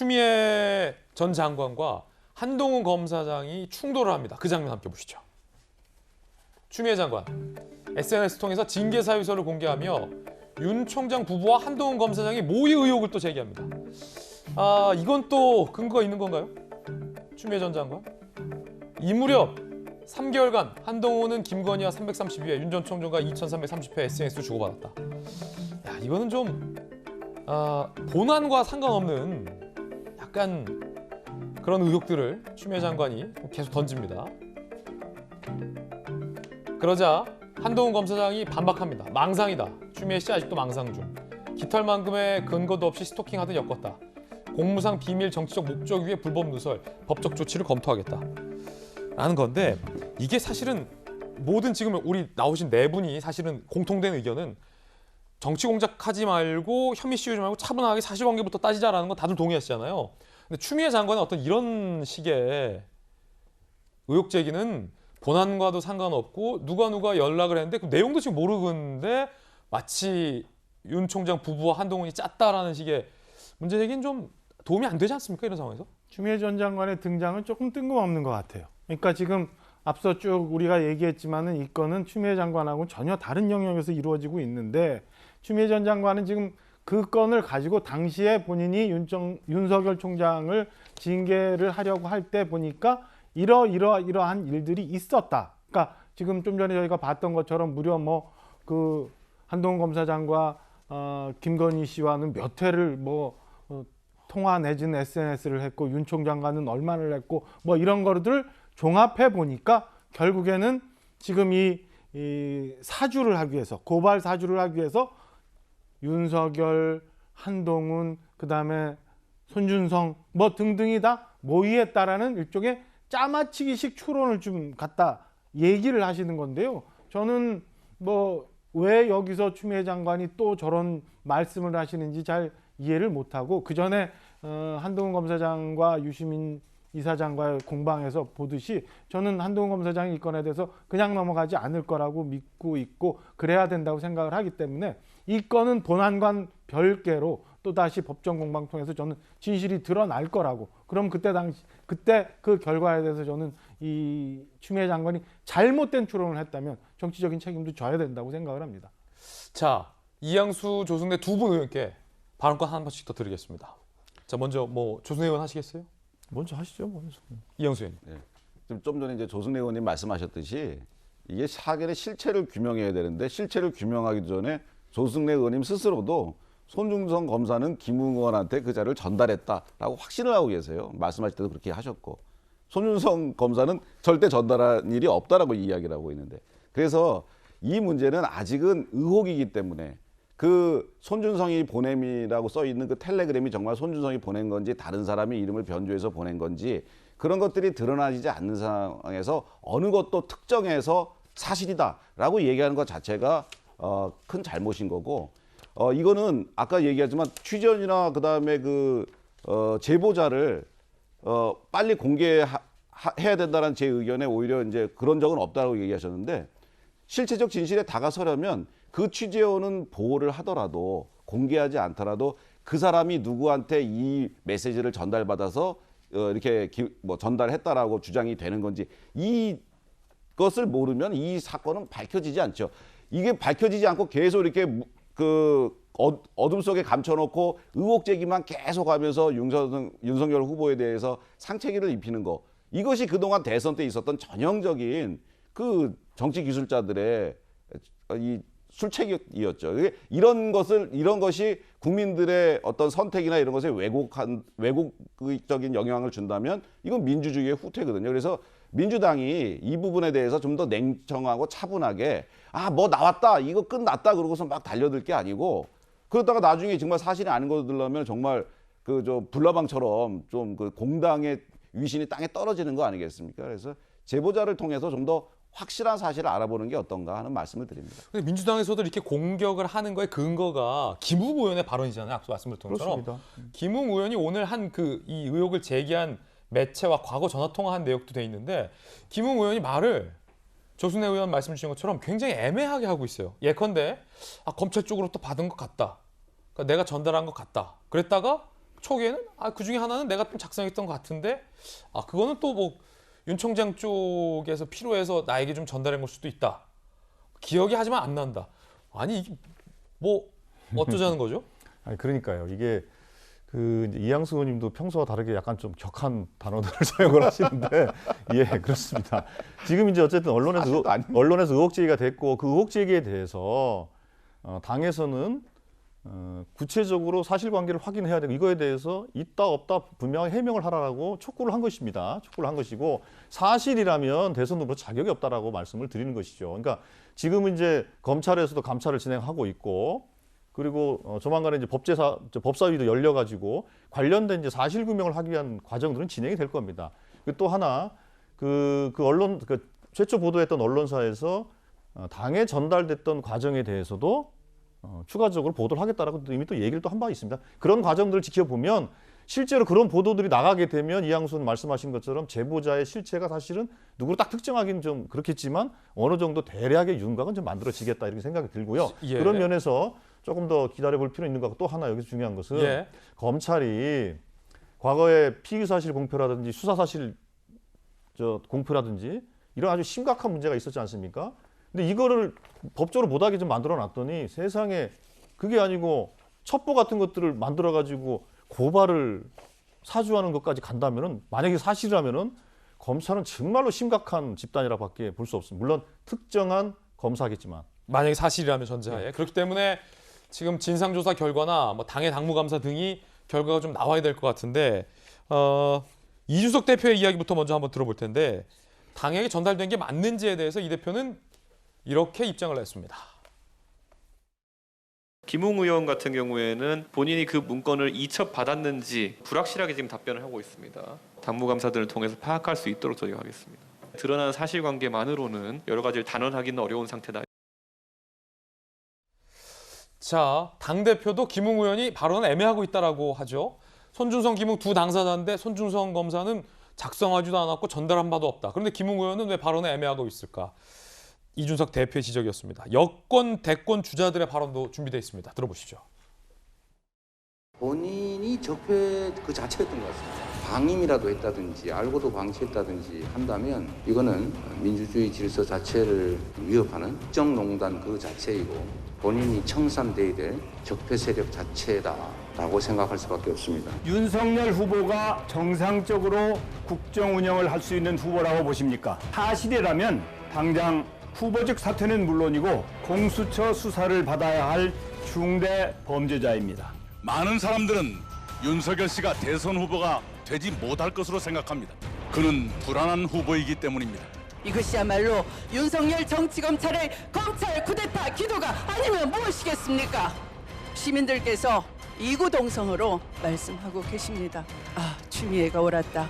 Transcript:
추미애 전 장관과 한동훈 검사장이 충돌을 합니다. 그 장면 함께 보시죠. 추미애 장관, SNS 통해서 징계사유서를 공개하며 윤 총장 부부와 한동훈 검사장이 모의 의혹을 또 제기합니다. 이건 또 근거가 있는 건가요? 추미애 전 장관? 이 무렵 3개월간 한동훈은 김건희와 332회, 윤 전 총장과 2330회 SNS 주고받았다. 야, 이거는 좀 본안과 상관없는 약간 그런 의혹들을 추미애 장관이 계속 던집니다. 그러자 한동훈 검사장이 반박합니다. 망상이다. 추미애 씨 아직도 망상 중. 깃털만큼의 근거도 없이 스토킹하듯 엮었다. 공무상 비밀 정치적 목적 위에 불법 누설, 법적 조치를 검토하겠다. 라는 건데 이게 사실은 모든 지금 우리 나오신 네 분이 사실은 공통된 의견은 정치 공작하지 말고 혐의 씌우지 말고 차분하게 사실관계부터 따지자라는 건 다들 동의하시잖아요. 근데 추미애 장관의 어떤 이런 식의 의혹 제기는 본안과도 상관없고 누가 연락을 했는데 그 내용도 지금 모르는데 마치 윤 총장 부부와 한동훈이 짰다라는 식의 문제 제기는 좀 도움이 안 되지 않습니까? 이런 상황에서? 추미애 전 장관의 등장은 조금 뜬금없는 것 같아요. 그러니까 지금 앞서 쭉 우리가 얘기했지만은 이 건은 추미애 장관하고 전혀 다른 영역에서 이루어지고 있는데 추미애 전 장관은 지금 그 건을 가지고 당시에 본인이 윤석열 총장을 징계를 하려고 할 때 보니까 이러한 일들이 있었다. 그러니까 지금 좀 전에 저희가 봤던 것처럼 무려 그 한동훈 검사장과 김건희 씨와는 몇 회를 통화 내지는 SNS를 했고 윤 총장과는 얼마를 했고 이런 거를 종합해 보니까 결국에는 지금 이 사주를 하기 위해서 고발 사주를 하기 위해서 윤석열, 한동훈, 그다음에 손준성 등등이 다 모의했다라는 일종의 짜맞추기식 추론을 좀 갖다 얘기를 하시는 건데요. 저는 왜 여기서 추미애 장관이 또 저런 말씀을 하시는지 잘 이해를 못하고 그 전에 한동훈 검사장과 유시민 이사장과의 공방에서 보듯이 저는 한동훈 검사장이 이 건에 대해서 그냥 넘어가지 않을 거라고 믿고 있고 그래야 된다고 생각을 하기 때문에 이 건은 본안과 별개로 또다시 법정 공방 통해서 저는 진실이 드러날 거라고. 그럼 그때 그 결과에 대해서 저는 이 추미애 장관이 잘못된 추론을 했다면 정치적인 책임도 져야 된다고 생각을 합니다. 자, 이양수, 조승래 두 분 의원께 발언권 한 번씩 더 드리겠습니다. 자, 먼저 조승래 의원 하시겠어요? 먼저 하시죠. 먼저. 이양수 의원. 네. 좀 전에 이제 조승래 의원님 말씀하셨듯이 이게 사건의 실체를 규명해야 되는데 실체를 규명하기 전에 조승래 의원님 스스로도 손준성 검사는 김웅 의원한테 그 자료를 전달했다라고 확신을 하고 계세요. 말씀하실 때도 그렇게 하셨고 손준성 검사는 절대 전달한 일이 없다라고 이야기를 하고 있는데 그래서 이 문제는 아직은 의혹이기 때문에 그 손준성이 보냄이라고 써 있는 그 텔레그램이 정말 손준성이 보낸 건지 다른 사람이 이름을 변조해서 보낸 건지 그런 것들이 드러나지 않는 상황에서 어느 것도 특정해서 사실이다라고 얘기하는 것 자체가 큰 잘못인 거고 이거는 아까 얘기하지만 취재원이나 그다음에 제보자를 빨리 공개해야 된다는 제 의견에 오히려 이제 그런 적은 없다고 얘기하셨는데 실체적 진실에 다가서려면 그 취재원은 보호를 하더라도 공개하지 않더라도 그 사람이 누구한테 이 메시지를 전달받아서 이렇게 전달했다라고 주장이 되는 건지 이것을 모르면 이 사건은 밝혀지지 않죠. 이게 밝혀지지 않고 계속 이렇게 어둠 속에 감춰놓고 의혹 제기만 계속하면서 윤석열 후보에 대해서 상체기를 입히는 거 이것이 그동안 대선 때 있었던 전형적인 그 정치 기술자들의 이 술책이었죠. 이런 것이 국민들의 어떤 선택이나 이런 것에 왜곡적인 영향을 준다면 이건 민주주의의 후퇴거든요. 그래서 민주당이 이 부분에 대해서 좀 더 냉정하고 차분하게 나왔다 이거 끝났다 그러고서 막 달려들 게 아니고 그러다가 나중에 정말 사실이 아닌 거 들려면 정말 불나방처럼 좀 그 공당의 위신이 땅에 떨어지는 거 아니겠습니까? 그래서 제보자를 통해서 좀 더 확실한 사실을 알아보는 게 어떤가 하는 말씀을 드립니다. 근데 민주당에서도 이렇게 공격을 하는 거에 근거가 김웅 의원의 발언이잖아요. 앞서 말씀드렸던 것처럼. 김웅 의원이 오늘 이 의혹을 제기한 매체와 과거 전화 통화한 내역도 돼 있는데 김웅 의원이 말을 조순애 의원 말씀 주신 것처럼 굉장히 애매하게 하고 있어요. 예컨대 검찰 쪽으로 또 받은 것 같다. 그러니까 내가 전달한 것 같다. 그랬다가 초기에는 그 중에 하나는 내가 좀 작성했던 것 같은데 그거는 또 뭐 윤 총장 쪽에서 필요해서 나에게 좀 전달한 걸 수도 있다. 기억이 하지만 안 난다. 아니 이게 뭐 어쩌자는 거죠? 아니 그러니까요. 이게 이제 이양수 의원님도 평소와 다르게 약간 좀 격한 단어들을 사용을 하시는데 예 그렇습니다. 지금 이제 어쨌든 언론에서 의혹 제기가 됐고 그 의혹 제기에 대해서 당에서는 구체적으로 사실관계를 확인해야 되고 이거에 대해서 있다 없다 분명히 해명을 하라고 촉구를 한 것입니다. 촉구를 한 것이고 사실이라면 대선 후보 자격이 없다라고 말씀을 드리는 것이죠. 그러니까 지금은 이제 검찰에서도 감찰을 진행하고 있고 그리고 조만간에 이제 법사위도 열려가지고 관련된 이제 사실 규명을 하기 위한 과정들은 진행이 될 겁니다. 또 하나 언론 최초 보도했던 언론사에서 당에 전달됐던 과정에 대해서도 추가적으로 보도를 하겠다라고 이미 또 얘기를 또 한 바 있습니다. 그런 과정들을 지켜보면 실제로 그런 보도들이 나가게 되면 이양순 말씀하신 것처럼 제보자의 실체가 사실은 누구를 딱 특정하기는 좀 그렇겠지만 어느 정도 대략의 윤곽은 좀 만들어지겠다 이렇게 생각이 들고요. 예. 그런 면에서 조금 더 기다려볼 필요 있는 것 같고 또 하나 여기서 중요한 것은 예. 검찰이 과거에 피의사실 공표라든지 수사사실 공표라든지 이런 아주 심각한 문제가 있었지 않습니까? 근데 이거를 법적으로 못하게 좀 만들어 놨더니 세상에 그게 아니고 첩보 같은 것들을 만들어 가지고 고발을 사주하는 것까지 간다면은 만약에 사실이라면은 검찰은 정말로 심각한 집단이라밖에 볼 수 없습니다. 물론 특정한 검사겠지만 만약에 사실이라면 전제하에 그렇기 때문에 지금 진상조사 결과나 뭐 당의 당무감사 등이 결과가 좀 나와야 될 것 같은데 이준석 대표의 이야기부터 먼저 한번 들어볼 텐데 당에게 전달된 게 맞는지에 대해서 이 대표는 이렇게 입장을 냈습니다. 김웅 의원 같은 경우에는 본인이 그 문건을 이첩 받았는지 불확실하게 지금 답변을 하고 있습니다. 당무감사들을 통해서 파악할 수 있도록 저희가 하겠습니다. 드러난 사실관계만으로는 여러 가지를 단언하기는 어려운 상태다. 자, 당대표도 김웅 의원이 발언을 애매하고 있다라고 하죠. 손준성, 김웅 두 당사자인데 손준성 검사는 작성하지도 않았고 전달한 바도 없다. 그런데 김웅 의원은 왜 발언을 애매하고 있을까? 이준석 대표의 지적이었습니다. 여권, 대권 주자들의 발언도 준비되어 있습니다. 들어보시죠. 본인이 적폐 그 자체였던 것 같습니다. 방임이라도 했다든지 알고도 방치했다든지 한다면 이거는 민주주의 질서 자체를 위협하는 국정농단 그 자체이고 본인이 청산돼야 될 적폐 세력 자체다라고 생각할 수밖에 없습니다. 윤석열 후보가 정상적으로 국정 운영을 할 수 있는 후보라고 보십니까? 사실이라면 당장 후보직 사퇴는 물론이고 공수처 수사를 받아야 할 중대 범죄자입니다. 많은 사람들은 윤석열 씨가 대선 후보가 되지 못할 것으로 생각합니다. 그는 불안한 후보이기 때문입니다. 이것이야말로 윤석열 정치검찰의 검찰 쿠데타 기도가 아니면 무엇이겠습니까? 시민들께서 이구동성으로 말씀하고 계십니다. 추미애가 옳았다.